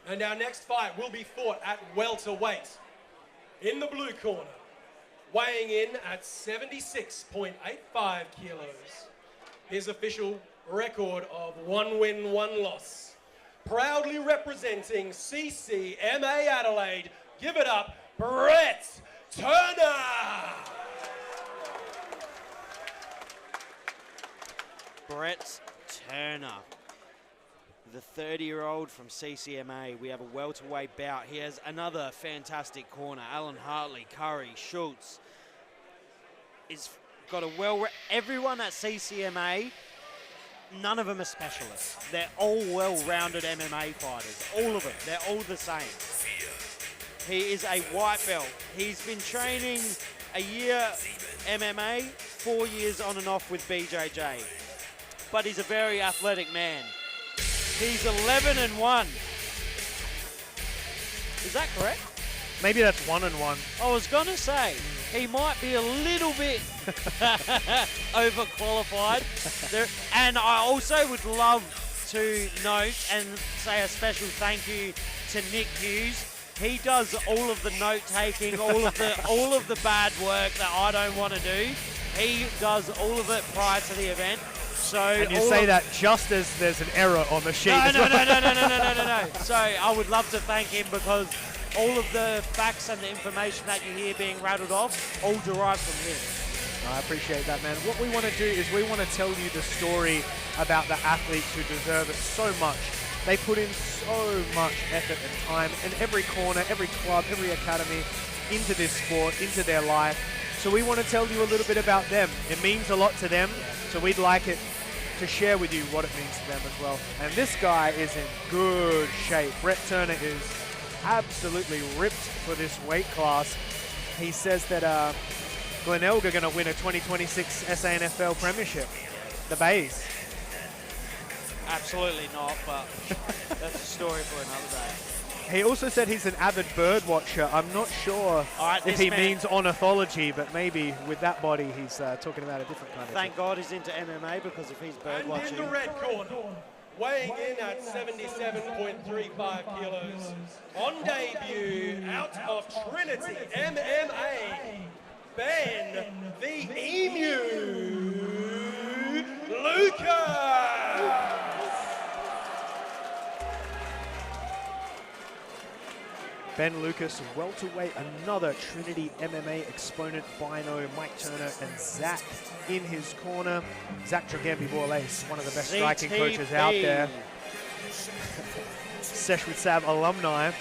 And our next fight will be fought at welterweight. In the blue corner, weighing in at 76.85 kilos, his official record of 1 win, 1 loss. Proudly representing CCMA Adelaide, give it up, Brett Turner! Brett Turner, the 30-year-old from CCMA. We have a welterweight bout. He has another fantastic corner. Alan Hartley, Curry, Schultz. He's got a everyone at CCMA, none of them are specialists. They're all well-rounded MMA fighters. All of them. They're all the same. He is a white belt. He's been training a year MMA, 4 years on and off with BJJ. But he's a very athletic man. He's 11-1. Is that correct? Maybe that's 1-1. I was going to say, he might be a little bit overqualified. And I also would love to note and say a special thank you to Nick Hughes. He does all of the note-taking, all of the bad work that I don't want to do. He does all of it prior to the event. So and you say that just as there's an error on the sheet. No. So I would love to thank him because all of the facts and the information that you hear being rattled off all derive from him. I appreciate that, man. What we want to do is we want to tell you the story about the athletes who deserve it so much. They put in so much effort and time in every corner, every club, every academy into this sport, into their life. So we want to tell you a little bit about them. It means a lot to them, so we'd like it to share with you what it means to them as well. And this guy is in good shape. Brett Turner is absolutely ripped for this weight class. He says that Glenelg are going to win a 2026 SANFL Premiership. The Bays. Absolutely not, but that's a story for another day. He also said he's an avid bird watcher. I'm not sure if he means ornithology, but maybe with that body, he's talking about a different kind of Thank God he's into MMA, because if he's bird watching... And in the red corner, weighing in at 77.35 kilos, on debut, out of Trinity MMA, Ben the Emu Lucas! Ben Lucas, welterweight, another Trinity MMA exponent, Bino, Mike Turner, and Zach in his corner. Zach Tregembi-Borlase, one of the best striking coaches out there. Sesh with Sav alumni.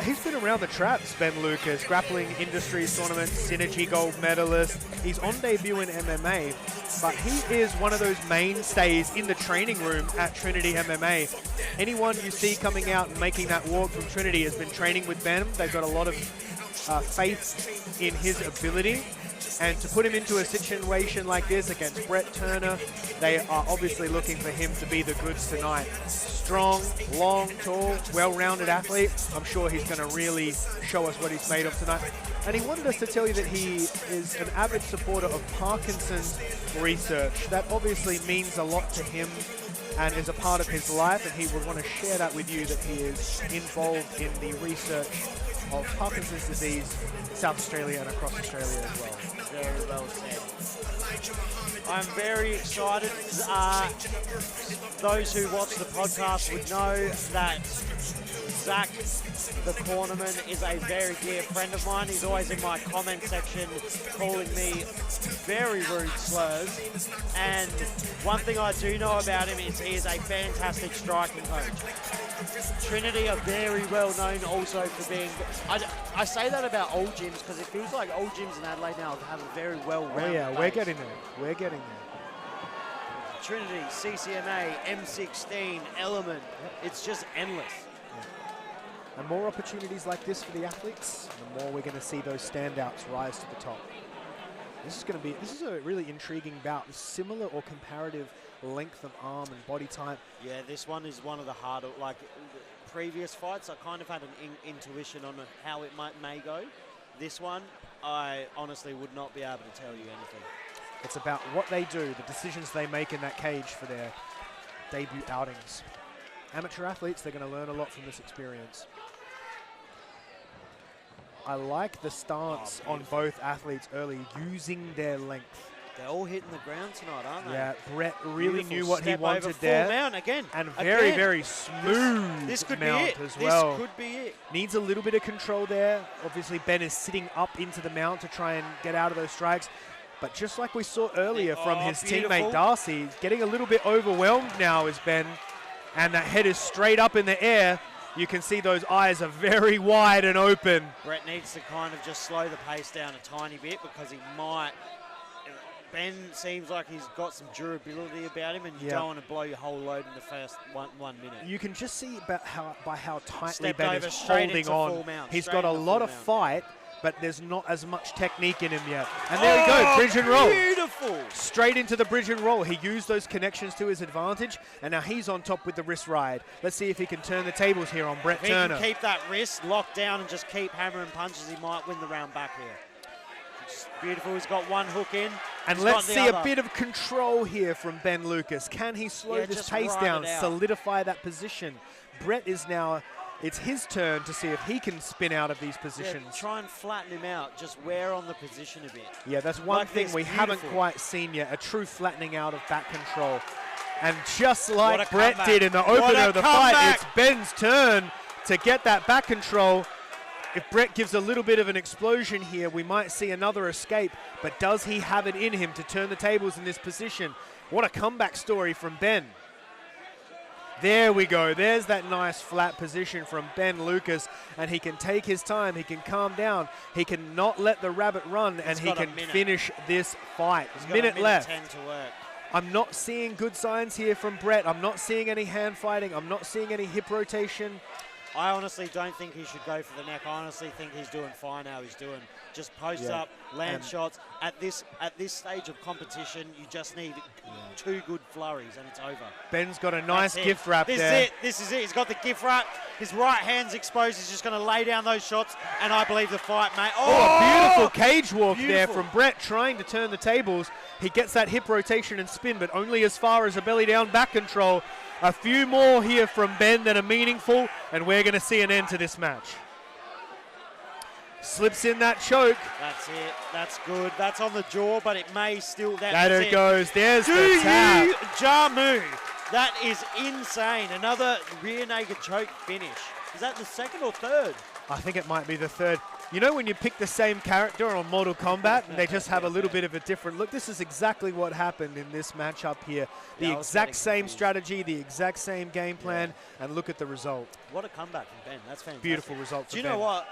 He's been around the traps, Ben Lucas, grappling industries tournament, Synergy gold medalist. He's on debut in MMA, but he is one of those mainstays in the training room at Trinity MMA. Anyone you see coming out and making that walk from Trinity has been training with Ben. They've got a lot of faith in his ability. And to put him into a situation like this against Brett Turner, they are obviously looking for him to be the goods tonight. Strong, long, tall, well-rounded athlete. I'm sure he's going to really show us what he's made of tonight. And he wanted us to tell you that he is an avid supporter of Parkinson's research. That obviously means a lot to him and is a part of his life, and he would want to share that with you, that he is involved in the research of Parkinson's disease, South Australia and across Australia as well. Very well said. I'm very excited. Those who watch the podcast would know that Zach, the cornerman, is a very dear friend of mine. He's always in my comment section calling me very rude slurs. And one thing I do know about him is he is a fantastic striking coach. Trinity are very well known also for being... I say that about old gyms because it feels like old gyms in Adelaide now have a very well-rounded yeah, base. we're getting there. We're getting there. Trinity, CCMA, M16, Element. Is just endless. Yeah. And more opportunities like this for the athletes, the more we're going to see those standouts rise to the top. This is a really intriguing bout. Similar or comparative length of arm and body type. Yeah, this one is one of the harder, like previous fights, I kind of had an intuition on how it may go. This one, I honestly would not be able to tell you anything. It's about what they do, the decisions they make in that cage for their debut outings. amateur athletes, they're going to learn a lot from this experience. I like the stance on both athletes early, using their length. They're all hitting the ground tonight, aren't they? Yeah, Brett really Beautiful knew what he step wanted over there. full mount again. And very, very smooth this could mount be it. as well. This could be it. Needs a little bit of control there. Obviously, Ben is sitting up into the mount to try and get out of those strikes. But just like we saw earlier from his teammate Darcy, getting a little bit overwhelmed now is Ben. And that head is straight up in the air. You can see those eyes are very wide and open. Brett needs to kind of just slow the pace down a tiny bit because he might. Ben seems like he's got some durability about him, and you don't want to blow your whole load in the first 1 minute. You can just see by how tightly Stepped Ben over is straight holding into on. full mount, He's straight got a into lot full of mount. fight, but there's not as much technique in him yet. And there we go, bridge and roll. Beautiful. Straight into the bridge and roll. He used those connections to his advantage, and now he's on top with the wrist ride. Let's see if he can turn the tables here on Brett If Turner. he can keep that wrist locked down and just keep hammering punches, he might win the round back here. Just beautiful. He's got one hook in. And let's see a bit of control here from Ben Lucas. Can he slow this pace down, solidify that position? Brett is now, it's his turn to see if he can spin out of these positions. Yeah, try and flatten him out, just wear on the position a bit. Yeah, that's one Like thing this, we haven't beautiful. quite seen yet, a true flattening out of back control. And just like What a Brett comeback. did in the What opener a of the fight, comeback. it's Ben's turn to get that back control. If Brett gives a little bit of an explosion here, we might see another escape, but does he have it in him to turn the tables in this position? What a comeback story from Ben. There we go. There's that nice flat position from Ben Lucas, and he can take his time. He can calm down. He can not let the rabbit run, and he can finish this fight. Minute left. 10 to work. I'm not seeing good signs here from Brett. I'm not seeing any hand fighting. I'm not seeing any hip rotation. I honestly don't think he should go for the neck. I honestly think he's doing fine how he's doing. Just post up, land shots. At this stage of competition, you just need 2 good flurries and it's over. Ben's got a nice gift wrap there. This is it. He's got the gift wrap. His right hand's exposed. He's just going to lay down those shots, and I believe the fight, mate. Oh, a beautiful cage walk there from Brett, trying to turn the tables. He gets that hip rotation and spin, but only as far as a belly down back control. A few more here from Ben that are meaningful, and we're going to see an end to this match. Slips in that choke. That's it. That's good. That's on the jaw, but it may still. There it goes. There's the tap. Jamu. That is insane. Another rear naked choke finish. Is that the second or third? I think it might be the third. You know when you pick the same character on Mortal Kombat and they just have a little bit of a different look? This is exactly what happened in this matchup here. The exact same strategy, the exact same game plan, and look at the result. What a comeback from Ben. That's fantastic. Beautiful result for Ben. Do you know what?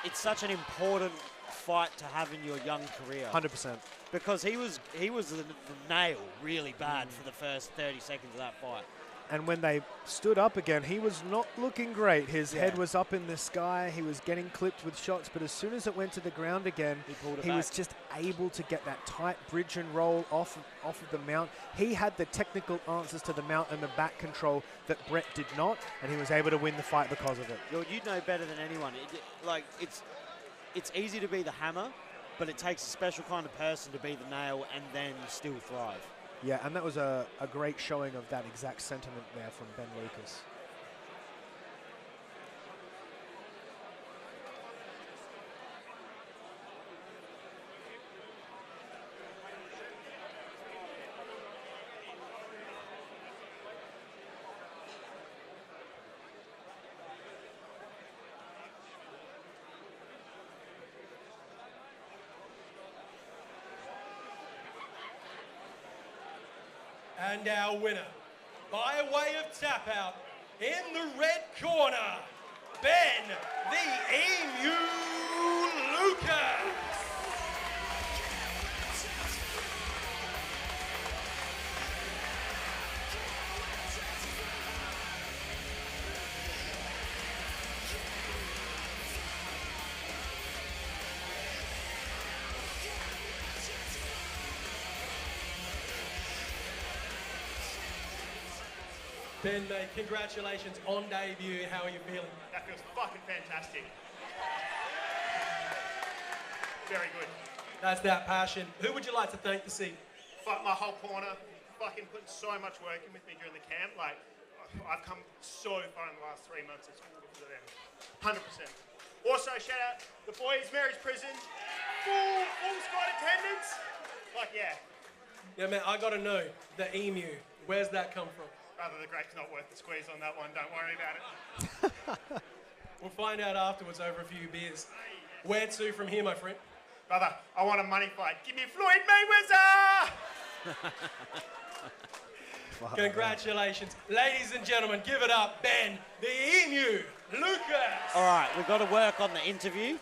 It's such an important fight to have in your young career. 100%. Because he was the nail really bad for the first 30 seconds of that fight. And when they stood up again, he was not looking great. His head was up in the sky. He was getting clipped with shots. But as soon as it went to the ground again, he was just able to get that tight bridge and roll off of the mount. He had the technical answers to the mount and the back control that Brett did not, and he was able to win the fight because of it. You know better than anyone. It's easy to be the hammer, but it takes a special kind of person to be the nail and then still thrive. Yeah, and that was a great showing of that exact sentiment there from Ben Lucas. And our winner, by way of tap out, in the red corner, Ben the Emu Lucas. Ben, mate, congratulations on debut. How are you feeling? That feels fucking fantastic. Very good. That's that passion. Who would you like to thank this evening? My whole corner, fucking putting so much work in with me during the camp. Like, I've come so far in the last 3 months at school because of them. 100%. Also, shout out the boys, Mary's Prison. Full squad attendance. Like, yeah. Yeah, man, I gotta know, the emu, where's that come from? Brother, the grape's not worth the squeeze on that one. Don't worry about it. We'll find out afterwards over a few beers. Where to from here, my friend? Brother, I want a money fight. Give me Floyd Mayweather! Congratulations. Ladies and gentlemen, give it up, Ben, the emu, Lucas. All right, we've got to work on the interview.